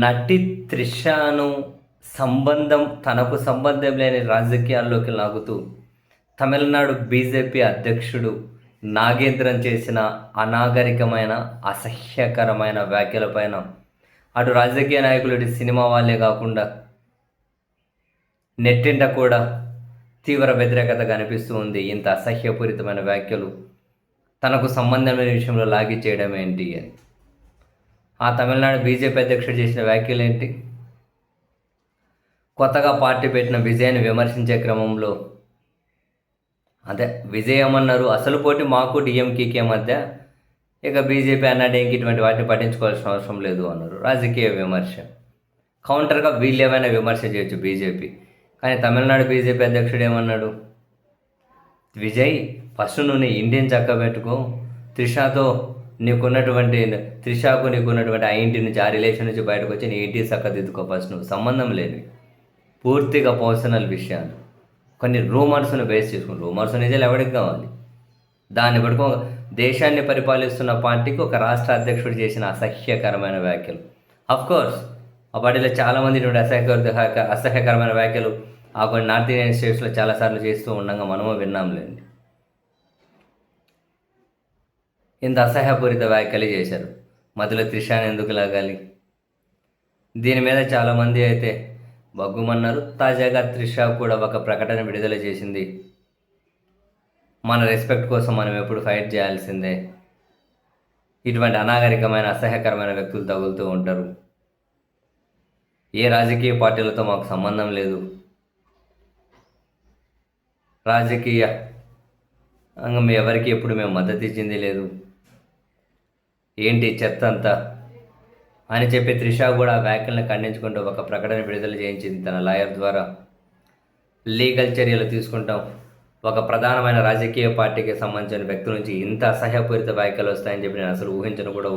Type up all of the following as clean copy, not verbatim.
నటి త్రిషను తనకు సంబంధం లేని రాజకీయాల్లోకి లాగుతూ తమిళనాడు బీజేపీ అధ్యక్షుడు నాగేంద్రన్ చేసిన అనాగరికమైన అసహ్యకరమైన వ్యాఖ్యలపైన అటు రాజకీయ నాయకులు ఇటు సినిమా వాళ్ళే కాకుండా నెట్టింట కూడా తీవ్ర వ్యతిరేకత కనిపిస్తూ ఉంది. ఇంత అసహ్యపూరితమైన వ్యాఖ్యలు తనకు సంబంధం లేని విషయంలో లాగి చేయడం ఏంటి అని ఆ తమిళనాడు బీజేపీ అధ్యక్షుడు చేసిన వ్యాఖ్యలు ఏంటి? కొత్తగా పార్టీ పెట్టిన విజయ్ని విమర్శించే క్రమంలో విజయ్ అన్నారు, అసలు పోటీ మాకు డిఎంకేకే మధ్య, ఇక బీజేపీ అన్నాడు ఇంక ఇటువంటి వాటిని పట్టించుకోవాల్సిన అవసరం లేదు అన్నారు. రాజకీయ విమర్శ. కౌంటర్గా వీళ్ళు ఏమైనా విమర్శ చేయొచ్చు బీజేపీ, కానీ తమిళనాడు బీజేపీ అధ్యక్షుడు ఏమన్నాడు? విజయ్, ఫస్ట్ నువ్వు నీ ఇంటిని చక్కబెట్టుకో, త్రిషకు నీకున్నటువంటి ఆ ఇంటి నుంచి, ఆ రిలేషన్ నుంచి బయటకు వచ్చి నీ ఇంటిని చక్కదిద్దుకో ఫస్ట్. నువ్వు సంబంధం లేనివి, పూర్తిగా పర్సనల్ విషయాలు, కొన్ని రూమర్స్ను బేస్ చేసుకుని, రూమర్స్ నిజాలు ఎవరికి కావాలి? దాన్ని పట్టుకో దేశాన్ని పరిపాలిస్తున్న పార్టీకి ఒక రాష్ట్ర అధ్యక్షుడు చేసిన అసహ్యకరమైన వ్యాఖ్యలు. అఫ్కోర్స్ ఆ పార్టీలో చాలామంది ఇటువంటి అసహ్యకరమైన వ్యాఖ్యలు ఆ కొన్ని నార్త్ ఇండియన్ స్టేట్స్లో చాలాసార్లు చేస్తూ ఉండగా మనము విన్నాంలేండి. ఇంత అసహ్యపూరిత వ్యాఖ్యలు చేశారు. మధ్యలో త్రిషాని ఎందుకు లాగాలి? దీని మీద చాలామంది అయితే బగ్గుమన్నారు. తాజాగా త్రిష కూడా ఒక ప్రకటన విడుదల చేసింది. మన రెస్పెక్ట్ కోసం మనం ఎప్పుడు ఫైట్ చేయాల్సిందే, ఇటువంటి అనాగరికమైన అసహ్యకరమైన వ్యక్తులు తగులుతూ ఉంటారు, ఏ రాజకీయ పార్టీలతో మాకు సంబంధం లేదు, రాజకీయ ఎవరికి ఎప్పుడు మేము మద్దతు ఇచ్చింది లేదు, ఏంటి చెత్త అంతా అని చెప్పి త్రిష కూడా ఆ వ్యాఖ్యలను ఖండించుకుంటూ ఒక ప్రకటన విడుదల చేయించింది. తన లాయర్ ద్వారా లీగల్ చర్యలు తీసుకుంటాం, ఒక ప్రధానమైన రాజకీయ పార్టీకి సంబంధించిన వ్యక్తి నుంచి ఇంత అసహ్యపూరిత వ్యాఖ్యలు వస్తాయని చెప్పి నేను అసలు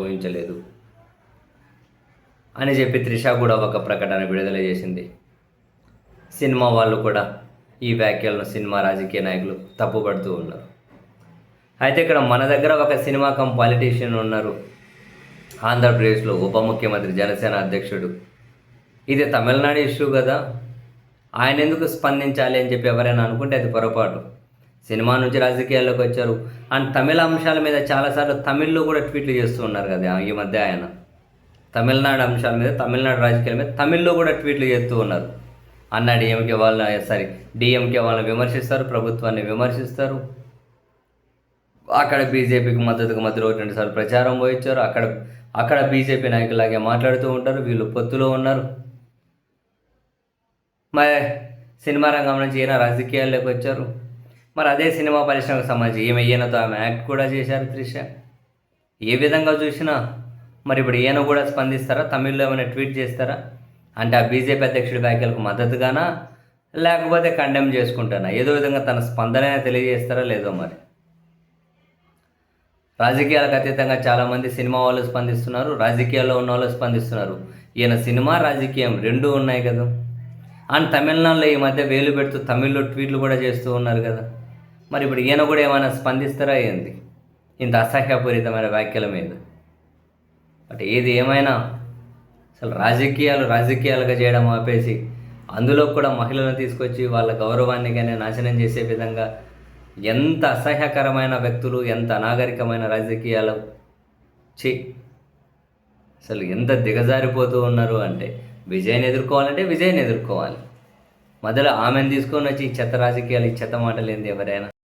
ఊహించలేదు అని చెప్పి త్రిష కూడా ఒక ప్రకటన విడుదల చేసింది. సినిమా వాళ్ళు కూడా ఈ వ్యాఖ్యలను సినిమా రాజకీయ నాయకులు తప్పుపడుతూ ఉన్నారు. అయితే ఇక్కడ మన దగ్గర ఒక సినిమా పాలిటీషియన్ ఉన్నారు, ఆంధ్రప్రదేశ్లో ఉప ముఖ్యమంత్రి, జనసేన అధ్యక్షుడు. ఇది తమిళనాడు ఇష్యూ కదా, ఆయన ఎందుకు స్పందించాలి అని చెప్పి ఎవరైనా అనుకుంటే అది పొరపాటు. సినిమా నుంచి రాజకీయాల్లోకి వచ్చారు అండ్ తమిళ అంశాల మీద చాలాసార్లు తమిళ్లో కూడా ట్వీట్లు చేస్తూ ఉన్నారు కదా ఈ మధ్య. ఆయన తమిళనాడు అంశాల మీద, తమిళనాడు రాజకీయాల మీద తమిళ్లో కూడా ట్వీట్లు చేస్తూ ఉన్నారు. డిఎంకే వాళ్ళని విమర్శిస్తారు, ప్రభుత్వాన్ని విమర్శిస్తారు. అక్కడ బీజేపీకి మద్దతుగా మధ్యలో 2 సార్లు ప్రచారం పోయించారు. అక్కడ బీజేపీ నాయకులాగే మాట్లాడుతూ ఉంటారు. వీళ్ళు పొత్తులో ఉన్నారు. మరి సినిమా రంగం నుంచి ఈయన రాజకీయాల్లోకి వచ్చారు. మరి అదే సినిమా పరిశ్రమకు సంబంధించి ఈయనతో ఆమె యాక్ట్ కూడా చేశారు త్రిష. ఏ విధంగా చూసినా మరి ఇప్పుడు ఈయన కూడా స్పందిస్తారా? తమిళ్లో ఏమైనా ట్వీట్ చేస్తారా? అంటే ఆ బీజేపీ అధ్యక్షుడి వ్యాఖ్యలకు మద్దతుగానా, లేకపోతే కండెమ్ చేసుకుంటానా? ఏదో విధంగా తన స్పందన తెలియజేస్తారా లేదో మరి. రాజకీయాలకు అతీతంగా చాలామంది సినిమా వాళ్ళు స్పందిస్తున్నారు, రాజకీయాల్లో ఉన్న వాళ్ళు స్పందిస్తున్నారు. ఈయన సినిమా రాజకీయం రెండూ ఉన్నాయి కదా. అండ్ తమిళనాడులో ఈ మధ్య వేలు పెడుతూ తమిళ్లో ట్వీట్లు కూడా చేస్తూ ఉన్నారు కదా. మరి ఇప్పుడు ఈయన కూడా ఏమైనా స్పందిస్తారా ఏంది ఇంత అసహ్యపూరితమైన వ్యాఖ్యల మీద? బట్ ఏది ఏమైనా అసలు రాజకీయాలుగా చేయడం ఆపేసి అందులో కూడా మహిళలను తీసుకొచ్చి వాళ్ళ గౌరవాన్ని కానీ నాశనం చేసే విధంగా ఎంత అసహ్యకరమైన వ్యక్తులు, ఎంత అనాగరికమైన రాజకీయాలు అసలు ఎంత దిగజారిపోతూ ఉన్నారు అంటే, విజయ్ని ఎదుర్కోవాలంటే విజయ్ని ఎదుర్కోవాలి. మధ్యలో ఆమెను తీసుకొని వచ్చి ఈ చెత్త రాజకీయాలు, ఈ చెత్త మాటలు ఏంది ఎవరైనా?